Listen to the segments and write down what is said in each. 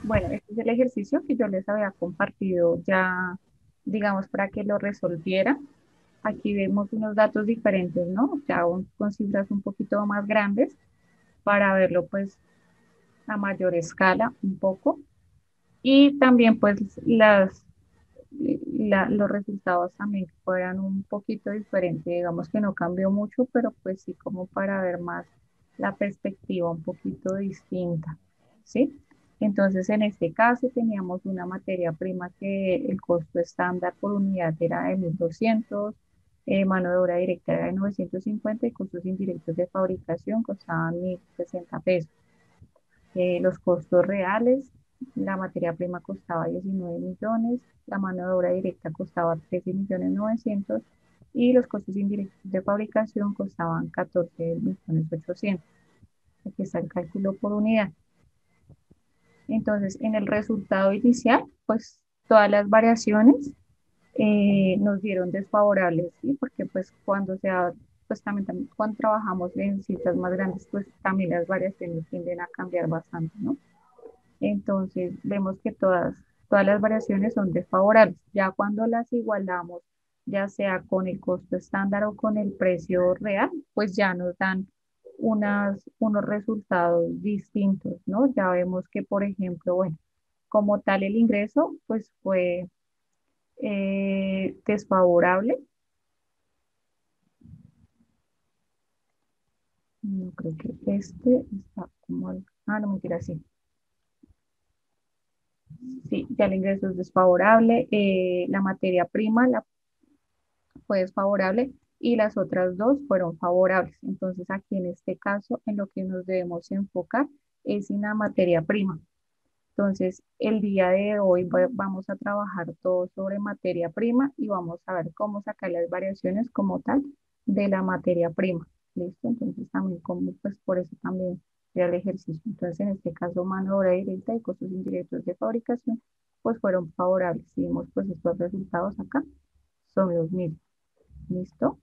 Bueno, este es el ejercicio que yo les había compartido ya, digamos, para que lo resolvieran. Aquí vemos unos datos diferentes, ¿no? Ya con cifras un poquito más grandes para verlo pues a mayor escala un poco. Y también pues los resultados también fueran un poquito diferentes. Digamos que no cambió mucho, pero pues sí como para ver más la perspectiva un poquito distinta, ¿sí? Entonces, en este caso teníamos una materia prima que el costo estándar por unidad era de 1.200, mano de obra directa era de 950 y costos indirectos de fabricación costaban 1.060 pesos. Los costos reales, la materia prima costaba 19 millones, la mano de obra directa costaba 13 millones 900 y los costos indirectos de fabricación costaban 14 millones 800. Aquí está el cálculo por unidad. Entonces, en el resultado inicial, pues todas las variaciones nos dieron desfavorables, ¿sí? Porque pues cuando pues también cuando trabajamos en cifras más grandes, pues también las variaciones tienden a cambiar bastante, ¿no? Entonces vemos que todas las variaciones son desfavorables. Ya cuando las igualamos, ya sea con el costo estándar o con el precio real, pues ya nos dan unos resultados distintos, ¿no? Ya vemos que, por ejemplo, bueno, como tal el ingreso, pues fue desfavorable. No creo que este está como, no mentira, sí. Sí, ya el ingreso es desfavorable. La materia prima, fue desfavorable y las otras dos fueron favorables. Entonces, aquí en este caso, en lo que nos debemos enfocar es en la materia prima. Entonces, el día de hoy vamos a trabajar todo sobre materia prima y vamos a ver cómo sacar las variaciones como tal de la materia prima. ¿Listo? Entonces, también como, pues por eso también era el ejercicio. Entonces, en este caso, mano de obra directa y costos indirectos de fabricación, pues fueron favorables. Si vemos, pues estos resultados acá son los mismos. ¿Listo?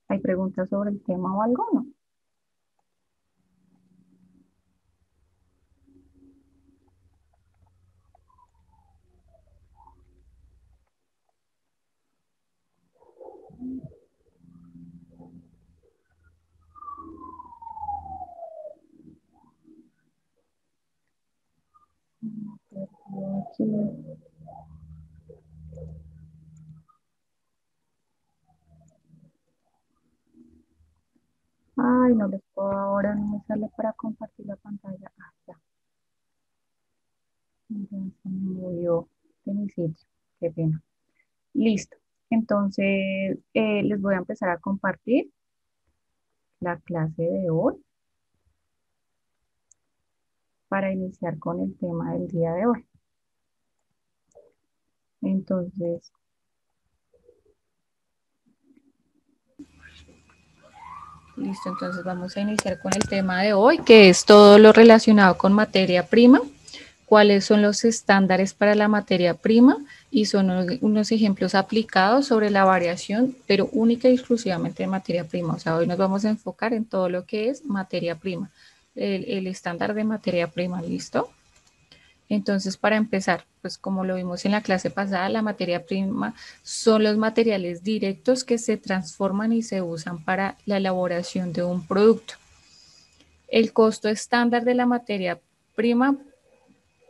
¿Hay preguntas sobre el tema o algo? No. Aquí. Ay, no les puedo ahora, no me sale para compartir la pantalla. Ah, ya, ya se me movió de mi sitio. Qué pena. Listo. Entonces, les voy a empezar a compartir la clase de hoy para iniciar con el tema del día de hoy. Entonces, listo, entonces vamos a iniciar con el tema de hoy, que es todo lo relacionado con materia prima. Cuáles son los estándares para la materia prima y son unos ejemplos aplicados sobre la variación, pero única y exclusivamente de materia prima. O sea, hoy nos vamos a enfocar en todo lo que es materia prima, el estándar de materia prima, ¿listo? Entonces, para empezar, pues como lo vimos en la clase pasada, la materia prima son los materiales directos que se transforman y se usan para la elaboración de un producto. El costo estándar prima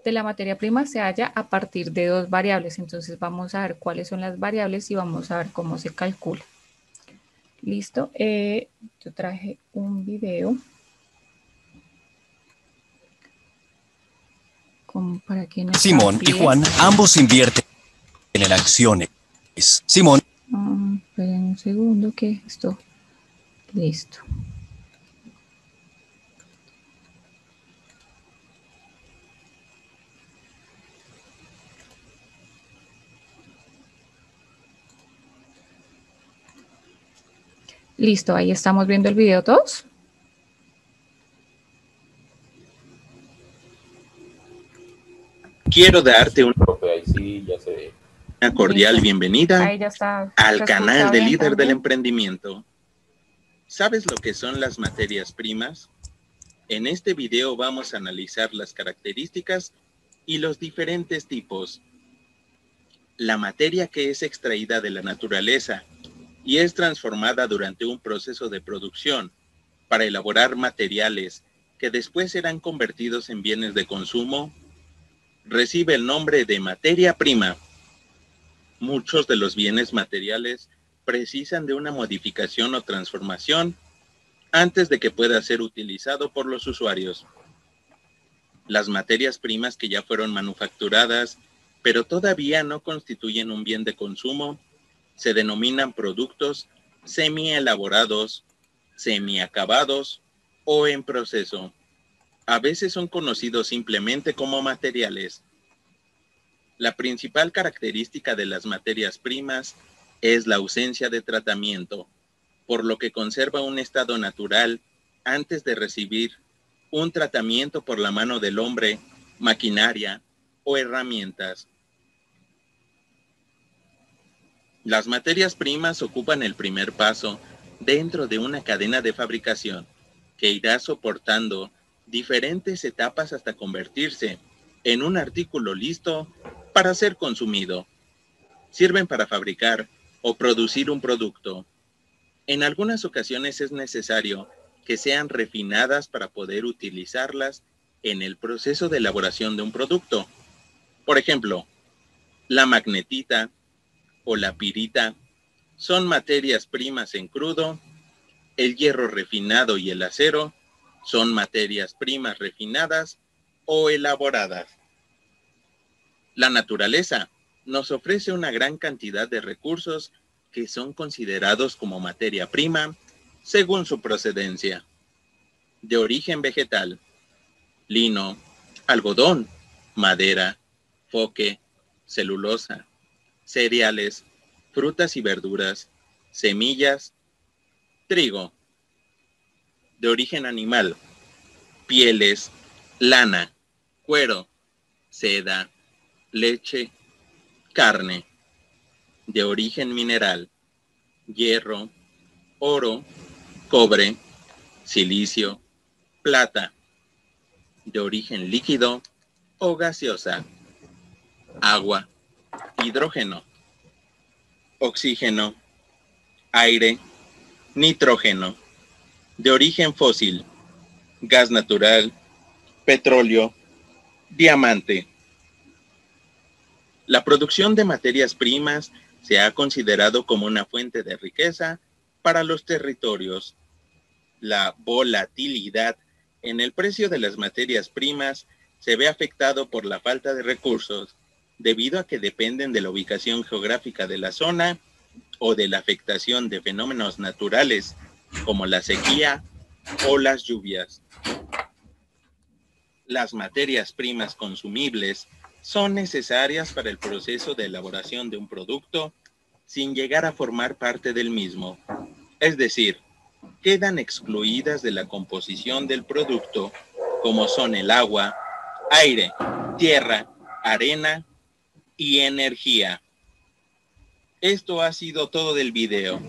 de la materia prima se halla a partir de dos variables. Entonces vamos a ver cuáles son las variables y vamos a ver cómo se calcula. Listo. Yo traje un video como para que nos Simón y Juan ambos invierten en acciones. Simón. Esperen un segundo que esto. Listo. Listo, ahí estamos viendo el video todos. Quiero darte una Sí, ya se ve. cordial Listo. bienvenida Ahí ya está. al canal de Líder del También. Emprendimiento. ¿Sabes lo que son las materias primas? En este video vamos a analizar las características y los diferentes tipos. La materia que es extraída de la naturaleza y es transformada durante un proceso de producción para elaborar materiales que después serán convertidos en bienes de consumo, recibe el nombre de materia prima. Muchos de los bienes materiales precisan de una modificación o transformación antes de que pueda ser utilizado por los usuarios. Las materias primas que ya fueron manufacturadas, pero todavía no constituyen un bien de consumo, se denominan productos semi-elaborados, semi-acabados o en proceso. A veces son conocidos simplemente como materiales. La principal característica de las materias primas es la ausencia de tratamiento, por lo que conserva un estado natural antes de recibir un tratamiento por la mano del hombre, maquinaria o herramientas. Las materias primas ocupan el primer paso dentro de una cadena de fabricación que irá soportando diferentes etapas hasta convertirse en un artículo listo para ser consumido. Sirven para fabricar o producir un producto. En algunas ocasiones es necesario que sean refinadas para poder utilizarlas en el proceso de elaboración de un producto. Por ejemplo, la magnetita o la pirita son materias primas en crudo, el hierro refinado y el acero son materias primas refinadas o elaboradas. La naturaleza nos ofrece una gran cantidad de recursos que son considerados como materia prima según su procedencia. De origen vegetal, lino, algodón, madera, foque, celulosa, cereales, frutas y verduras, semillas, trigo. De origen animal, pieles, lana, cuero, seda, leche, carne. De origen mineral, hierro, oro, cobre, silicio, plata. De origen líquido o gaseosa, agua, hidrógeno, oxígeno, aire, nitrógeno. De origen fósil, gas natural, petróleo, diamante. La producción de materias primas se ha considerado como una fuente de riqueza para los territorios. La volatilidad en el precio de las materias primas se ve afectado por la falta de recursos, debido a que dependen de la ubicación geográfica de la zona o de la afectación de fenómenos naturales como la sequía o las lluvias. Las materias primas consumibles son necesarias para el proceso de elaboración de un producto sin llegar a formar parte del mismo. Es decir, quedan excluidas de la composición del producto, como son el agua, aire, tierra, arena y energía. Esto ha sido todo del video.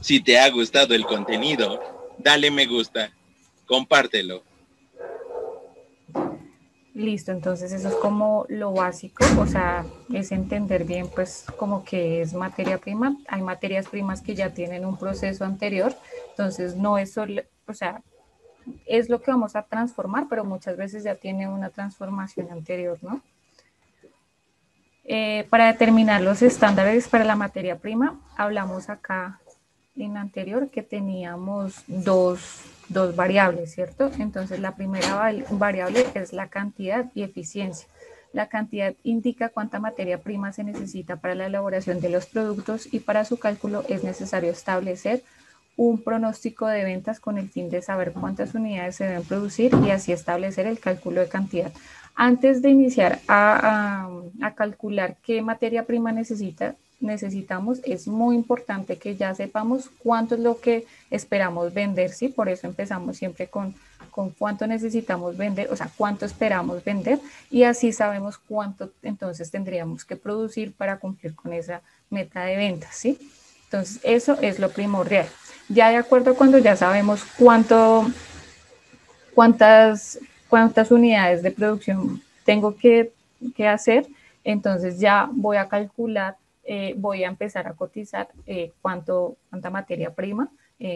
Si te ha gustado el contenido, dale me gusta, compártelo. Listo, entonces eso es como lo básico, o sea, es entender bien pues como que es materia prima. Hay materias primas que ya tienen un proceso anterior, entonces no es solo, o sea, es lo que vamos a transformar, pero muchas veces ya tiene una transformación anterior, ¿no? Para determinar los estándares para la materia prima, hablamos acá en anterior que teníamos dos variables, ¿cierto? Entonces la primera variable es la cantidad y eficiencia. La cantidad indica cuánta materia prima se necesita para la elaboración de los productos y para su cálculo es necesario establecer un pronóstico de ventas con el fin de saber cuántas unidades se deben producir y así establecer el cálculo de cantidad. Antes de iniciar a calcular qué materia prima necesitamos, es muy importante que ya sepamos cuánto es lo que esperamos vender, ¿sí? Por eso empezamos siempre con cuánto necesitamos vender, o sea, cuánto esperamos vender y así sabemos cuánto entonces tendríamos que producir para cumplir con esa meta de ventas, ¿sí? Entonces, eso es lo primordial. Ya de acuerdo cuando ya sabemos cuánto cuántas unidades de producción tengo que hacer, entonces ya voy a calcular, voy a empezar a cotizar cuánta materia prima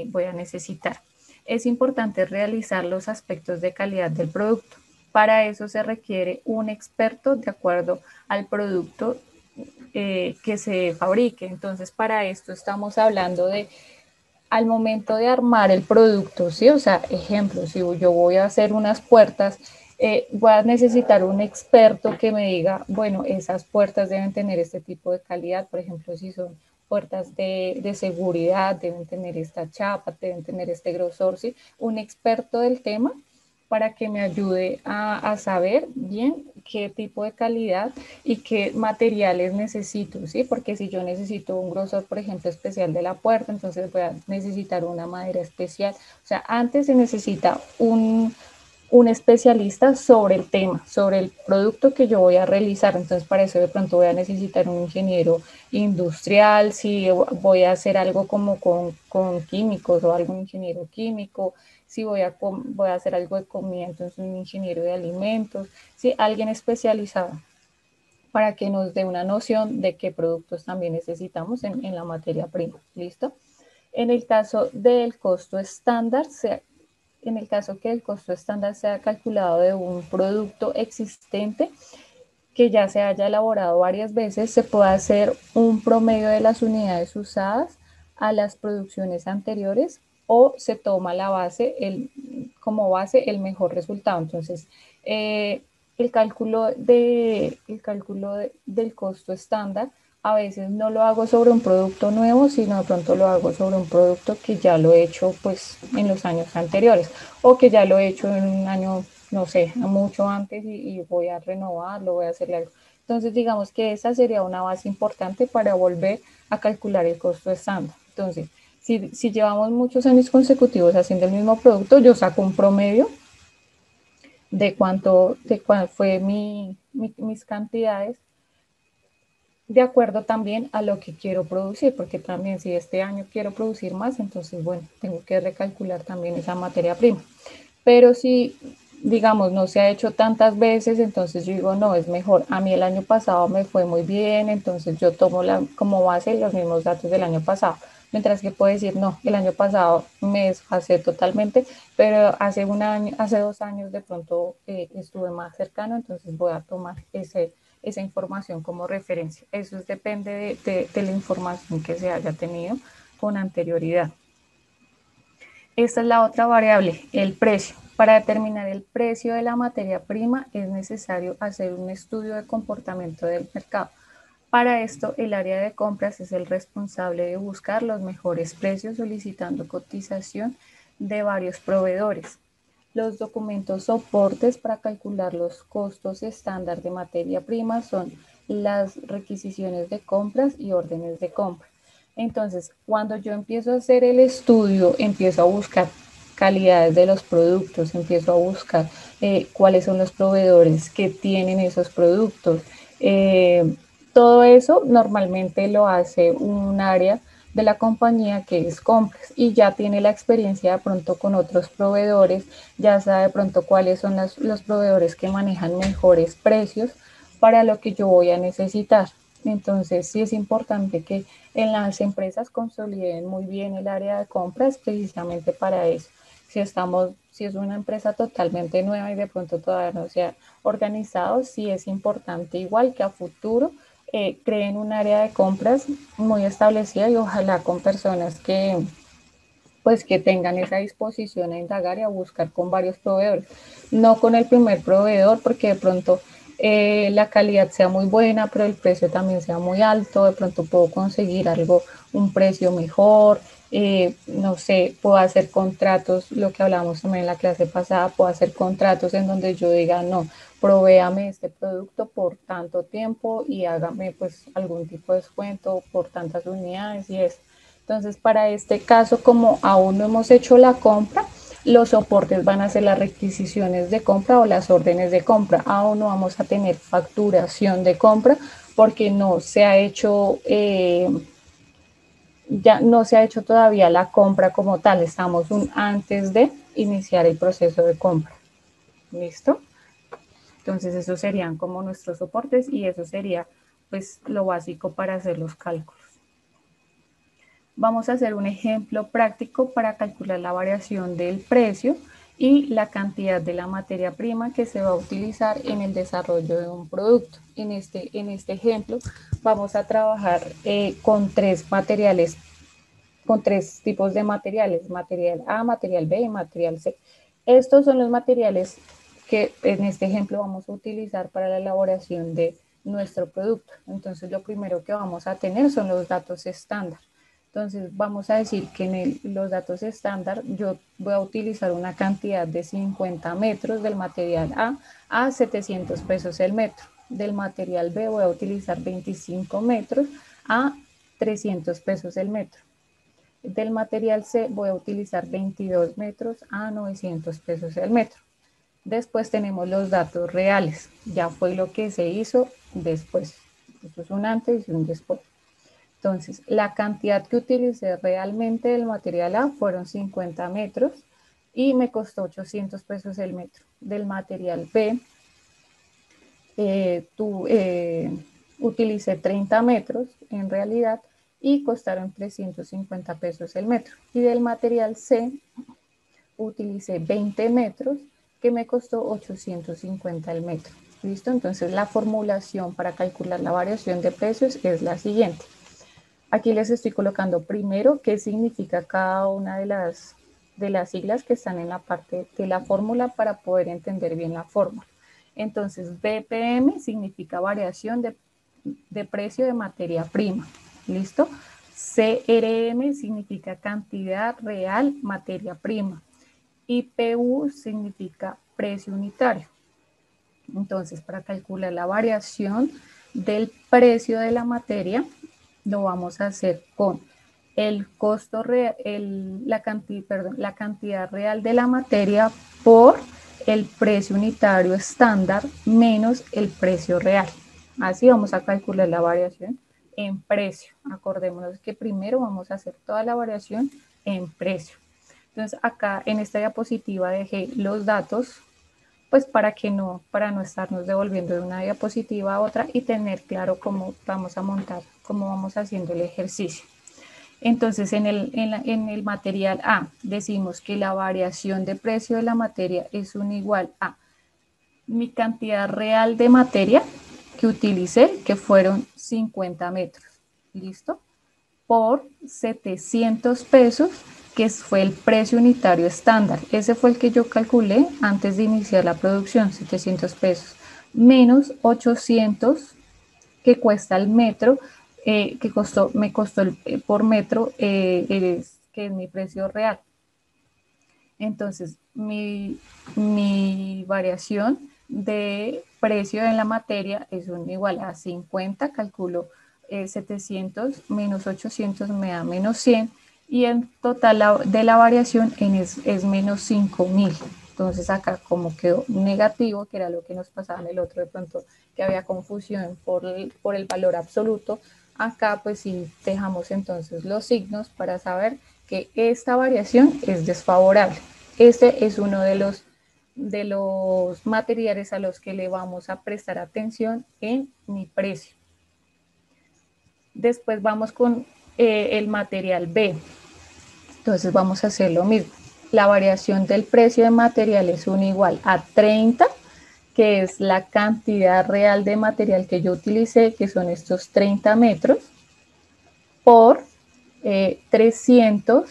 voy a necesitar. Es importante realizar los aspectos de calidad del producto. Para eso se requiere un experto de acuerdo al producto que se fabrique. Entonces, para esto estamos hablando de al momento de armar el producto, ¿sí? O sea, ejemplo, si yo voy a hacer unas puertas, voy a necesitar un experto que me diga, bueno, esas puertas deben tener este tipo de calidad, por ejemplo, si son puertas de seguridad, deben tener esta chapa, deben tener este grosor, ¿sí? Un experto del tema para que me ayude a saber bien qué tipo de calidad y qué materiales necesito, ¿sí? Porque si yo necesito un grosor, por ejemplo, especial de la puerta, entonces voy a necesitar una madera especial. O sea, antes se necesita un especialista sobre el tema, sobre el producto que yo voy a realizar. Entonces, para eso de pronto voy a necesitar un ingeniero industrial, si voy a hacer algo como con químicos o algún ingeniero químico, si voy a hacer algo de comida, entonces un ingeniero de alimentos, si alguien especializado para que nos dé una noción de qué productos también necesitamos en la materia prima. ¿Listo? En el caso del costo estándar, en el caso que el costo estándar sea calculado de un producto existente que ya se haya elaborado varias veces, se puede hacer un promedio de las unidades usadas a las producciones anteriores o se toma la base, como base el mejor resultado. Entonces, el cálculo del costo estándar a veces no lo hago sobre un producto nuevo, sino de pronto lo hago sobre un producto que ya lo he hecho pues en los años anteriores o que ya lo he hecho en un año, no sé, mucho antes y voy a renovarlo, voy a hacerle algo. Entonces digamos que esa sería una base importante para volver a calcular el costo estándar. Entonces, si llevamos muchos años consecutivos haciendo el mismo producto, yo saco un promedio de cuál fue mis cantidades de acuerdo también a lo que quiero producir, porque también si este año quiero producir más, entonces, bueno, tengo que recalcular también esa materia prima. Pero si, digamos, no se ha hecho tantas veces, entonces yo digo, no, es mejor. A mí el año pasado me fue muy bien, entonces yo tomo como base los mismos datos del año pasado. Mientras que puedo decir, no, el año pasado me desfasé totalmente, pero hace 1 año, hace 2 años de pronto estuve más cercano, entonces voy a tomar esa información como referencia. Eso depende de la información que se haya tenido con anterioridad. Esta es la otra variable, el precio. Para determinar el precio de la materia prima es necesario hacer un estudio de comportamiento del mercado. Para esto, el área de compras es el responsable de buscar los mejores precios solicitando cotización de varios proveedores. Los documentos soportes para calcular los costos estándar de materia prima son las requisiciones de compras y órdenes de compra. Entonces, cuando yo empiezo a hacer el estudio, empiezo a buscar calidades de los productos, empiezo a buscar cuáles son los proveedores que tienen esos productos. Todo eso normalmente lo hace un área de la compañía que es compras y ya tiene la experiencia de pronto con otros proveedores, ya sabe de pronto cuáles son los proveedores que manejan mejores precios para lo que yo voy a necesitar. Entonces sí es importante que en las empresas consoliden muy bien el área de compras precisamente para eso. Si es una empresa totalmente nueva y de pronto todavía no se ha organizado, sí es importante igual que a futuro creen un área de compras muy establecida y ojalá con personas pues que tengan esa disposición a indagar y a buscar con varios proveedores, no con el primer proveedor porque de pronto la calidad sea muy buena, pero el precio también sea muy alto, de pronto puedo conseguir un precio mejor, no sé, puedo hacer contratos, lo que hablamos también en la clase pasada, puedo hacer contratos en donde yo diga, no, provéame este producto por tanto tiempo y hágame pues algún tipo de descuento por tantas unidades y eso. Entonces, para este caso, como aún no hemos hecho la compra, los soportes van a ser las requisiciones de compra o las órdenes de compra. Aún no vamos a tener facturación de compra porque no se ha hecho, ya no se ha hecho todavía la compra como tal. Estamos antes de, iniciar el proceso de compra. ¿Listo? Entonces esos serían como nuestros soportes y eso sería pues lo básico para hacer los cálculos. Vamos a hacer un ejemplo práctico para calcular la variación del precio y la cantidad de la materia prima que se va a utilizar en el desarrollo de un producto. En este ejemplo vamos a trabajar con tres tipos de materiales, material A, material B y material C. Estos son los materiales que en este ejemplo vamos a utilizar para la elaboración de nuestro producto. Entonces lo primero que vamos a tener son los datos estándar. Entonces vamos a decir que en los datos estándar yo voy a utilizar una cantidad de 50 metros del material a 700 pesos el metro. Del material B voy a utilizar 25 metros a 300 pesos el metro. Del material C voy a utilizar 22 metros a 900 pesos el metro. Después tenemos los datos reales. Ya fue lo que se hizo después. Esto es un antes y un después. Entonces, la cantidad que utilicé realmente del material A fueron 50 metros y me costó 800 pesos el metro. Del material B, utilicé 30 metros en realidad y costaron 350 pesos el metro. Y del material C, utilicé 20 metros que me costó 850 el metro. ¿Listo? Entonces, la formulación para calcular la variación de precios es la siguiente. Aquí les estoy colocando primero qué significa cada una de las siglas que están en la parte de la fórmula para poder entender bien la fórmula. Entonces, BPM significa variación de precio de materia prima. ¿Listo? CRM significa cantidad real materia prima. Y PU significa precio unitario. Entonces, para calcular la variación del precio de la materia, lo vamos a hacer con el costo real, la cantidad real de la materia por el precio unitario estándar menos el precio real. Así vamos a calcular la variación en precio. Acordémonos que primero vamos a hacer toda la variación en precio. Entonces acá en esta diapositiva dejé los datos pues para no estarnos devolviendo de una diapositiva a otra y tener claro cómo vamos a montar, cómo vamos haciendo el ejercicio. Entonces, en el material A decimos que la variación de precio de la materia es igual a mi cantidad real de materia que utilicé, que fueron 50 metros, ¿listo? Por 700 pesos, que fue el precio unitario estándar. Ese fue el que yo calculé antes de iniciar la producción, 700 pesos, menos 800 que cuesta el metro, me costó por metro, que es mi precio real. Entonces, mi variación de precio en la materia es igual a 50, calculo 700 menos 800 me da menos 100 y en total de la variación es menos 5000. Entonces acá como quedó negativo, que era lo que nos pasaba en el otro de pronto, que había confusión por el valor absoluto, acá pues sí dejamos entonces los signos para saber que esta variación es desfavorable. Este es uno de los materiales a los que le vamos a prestar atención en mi precio. Después vamos con el material B. Entonces vamos a hacer lo mismo. La variación del precio de material es igual a 30, que es la cantidad real de material que yo utilicé, que son estos 30 metros, por 300,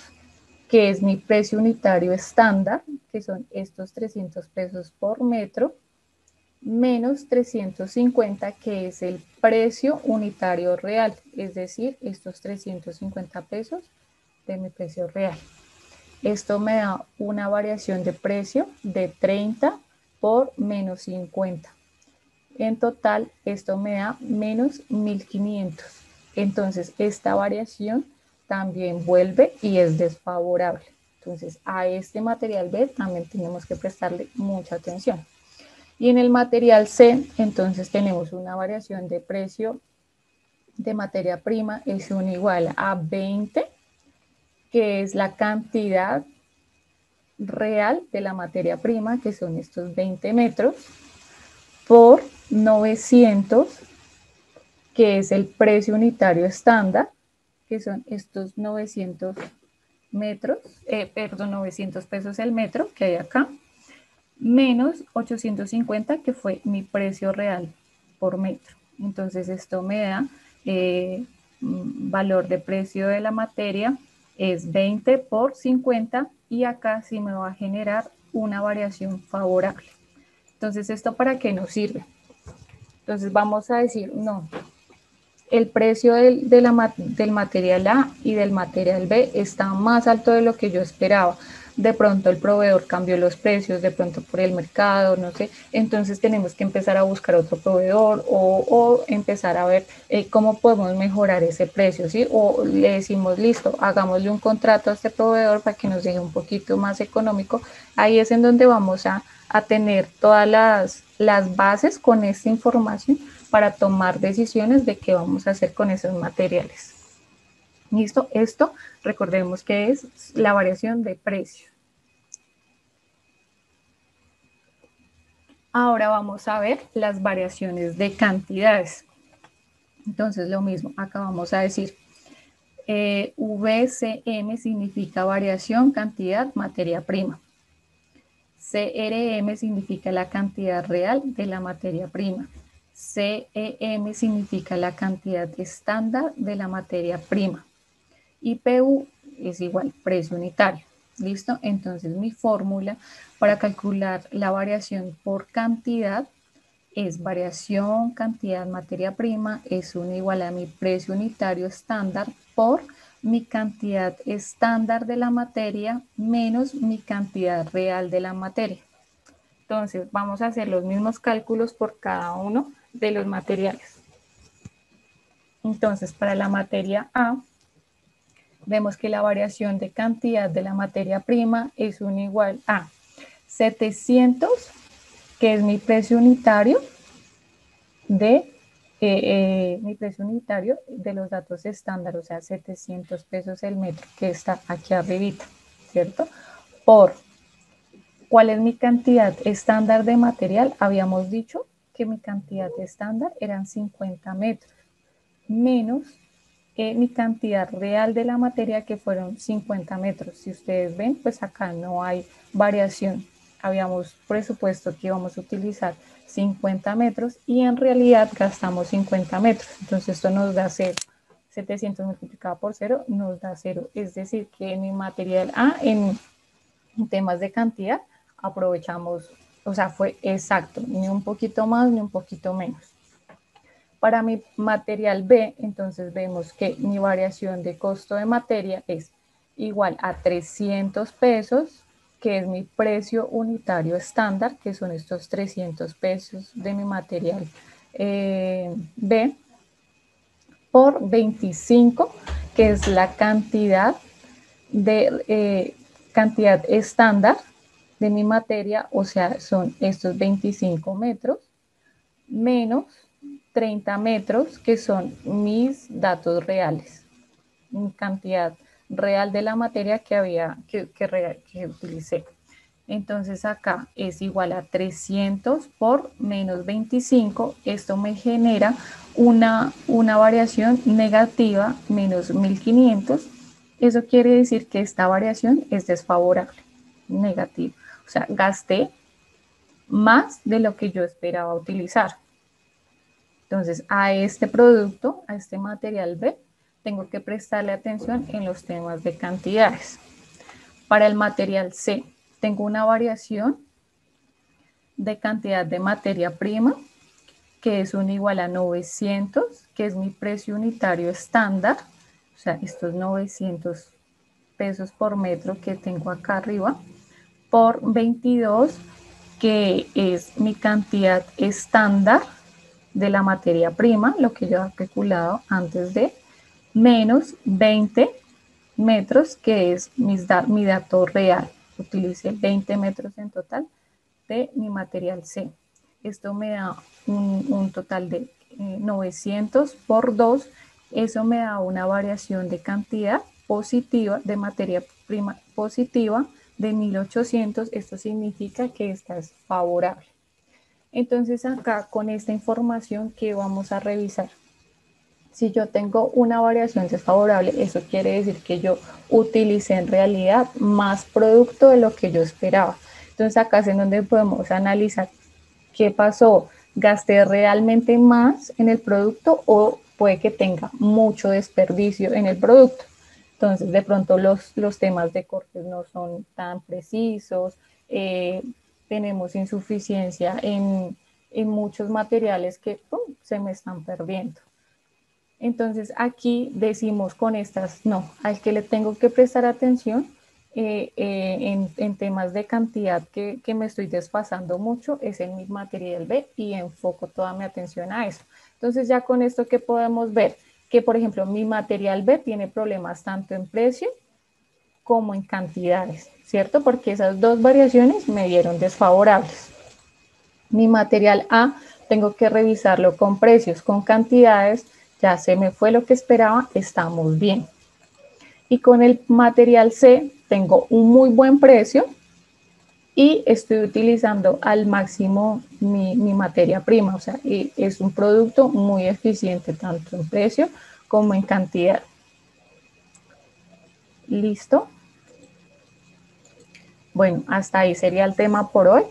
que es mi precio unitario estándar, que son estos 300 pesos por metro, menos 350, que es el precio unitario real, es decir, estos 350 pesos de mi precio real. Esto me da una variación de precio de 30 por menos 50. En total, esto me da menos 1500. Entonces, esta variación también vuelve y es desfavorable. Entonces, a este material B también tenemos que prestarle mucha atención. Y en el material C, entonces tenemos una variación de precio de materia prima, es igual a 20, que es la cantidad real de la materia prima, que son estos 20 metros, por 900, que es el precio unitario estándar, que son estos 900 metros, 900 pesos el metro que hay acá, menos 850, que fue mi precio real por metro. Entonces esto me da valor de precio de la materia es 20 por 50 y acá sí me va a generar una variación favorable. Entonces, ¿esto para qué nos sirve? Entonces vamos a decir, no, el precio del material A y del material B está más alto de lo que yo esperaba. De pronto el proveedor cambió los precios, de pronto por el mercado, no sé. Entonces tenemos que empezar a buscar otro proveedor o empezar a ver cómo podemos mejorar ese precio, ¿sí? O le decimos, listo, hagámosle un contrato a este proveedor para que nos deje un poquito más económico. Ahí es en donde vamos a tener todas las bases con esta información para tomar decisiones de qué vamos a hacer con esos materiales. ¿Listo? Esto recordemos que es la variación de precio. Ahora vamos a ver las variaciones de cantidades. Entonces lo mismo, acá vamos a decir VCM significa variación, cantidad, materia prima. CRM significa la cantidad real de la materia prima. CEM significa la cantidad estándar de la materia prima. Y PU es igual, precio unitario. ¿Listo? Entonces mi fórmula para calcular la variación por cantidad es variación, cantidad, materia prima, es 1 igual a mi precio unitario estándar por mi cantidad estándar de la materia menos mi cantidad real de la materia. Entonces vamos a hacer los mismos cálculos por cada uno de los materiales. Entonces para la materia A, vemos que la variación de cantidad de la materia prima es 1 igual a 700, que es mi precio unitario de los datos estándar, o sea, 700 pesos el metro, que está aquí arribita, ¿cierto? Por, ¿cuál es mi cantidad estándar de material? Habíamos dicho que mi cantidad estándar eran 50 metros, menos mi cantidad real de la materia, que fueron 50 metros. Si ustedes ven, pues acá no hay variación. Habíamos presupuesto que íbamos a utilizar 50 metros y en realidad gastamos 50 metros. Entonces esto nos da 0. 700 multiplicado por 0 nos da 0. Es decir, que en mi material A, en temas de cantidad, aprovechamos, o sea, fue exacto, ni un poquito más ni un poquito menos. Para mi material B, entonces vemos que mi variación de costo de materia es igual a 300 pesos, que es mi precio unitario estándar, que son estos 300 pesos de mi material B, por 25, que es la cantidad cantidad estándar de mi materia, o sea, son estos 25 metros, menos 30 metros, que son mis datos reales, mi cantidad real de la materia que utilicé. Entonces acá es igual a 300 por menos 25. Esto me genera una variación negativa, menos 1500. Eso quiere decir que esta variación es desfavorable, negativa. O sea, gasté más de lo que yo esperaba utilizar. Entonces, a este producto, a este material B, tengo que prestarle atención en los temas de cantidades. Para el material C, tengo una variación de cantidad de materia prima, que es 1 igual a 900, que es mi precio unitario estándar, o sea, estos 900 pesos por metro que tengo acá arriba, por 22, que es mi cantidad estándar de la materia prima, lo que yo he calculado antes de, menos 20 metros, que es mi dato real. Utilicé 20 metros en total de mi material C. Esto me da un total de 900 por 2. Eso me da una variación de cantidad positiva, de materia prima positiva, de 1800, esto significa que esta es favorable. Entonces acá con esta información, ¿qué vamos a revisar? Si yo tengo una variación desfavorable, eso quiere decir que yo utilicé en realidad más producto de lo que yo esperaba. Entonces acá es en donde podemos analizar qué pasó. ¿Gasté realmente más en el producto o puede que tenga mucho desperdicio en el producto? Entonces de pronto los temas de cortes no son tan precisos, tenemos insuficiencia en muchos materiales que se me están perdiendo. Entonces aquí decimos con estas, no, al que le tengo que prestar atención en temas de cantidad que me estoy desfasando mucho es en mi material B y enfoco toda mi atención a eso. Entonces ya con esto que podemos ver que por ejemplo mi material B tiene problemas tanto en precio como en cantidades, ¿cierto? Porque esas dos variaciones me dieron desfavorables. Mi material A tengo que revisarlo con precios, con cantidades, ya se me fue lo que esperaba, estamos bien. Y con el material C tengo un muy buen precio y estoy utilizando al máximo mi materia prima, o sea, es un producto muy eficiente tanto en precio como en cantidad. ¿Listo? Bueno, hasta ahí sería el tema por hoy.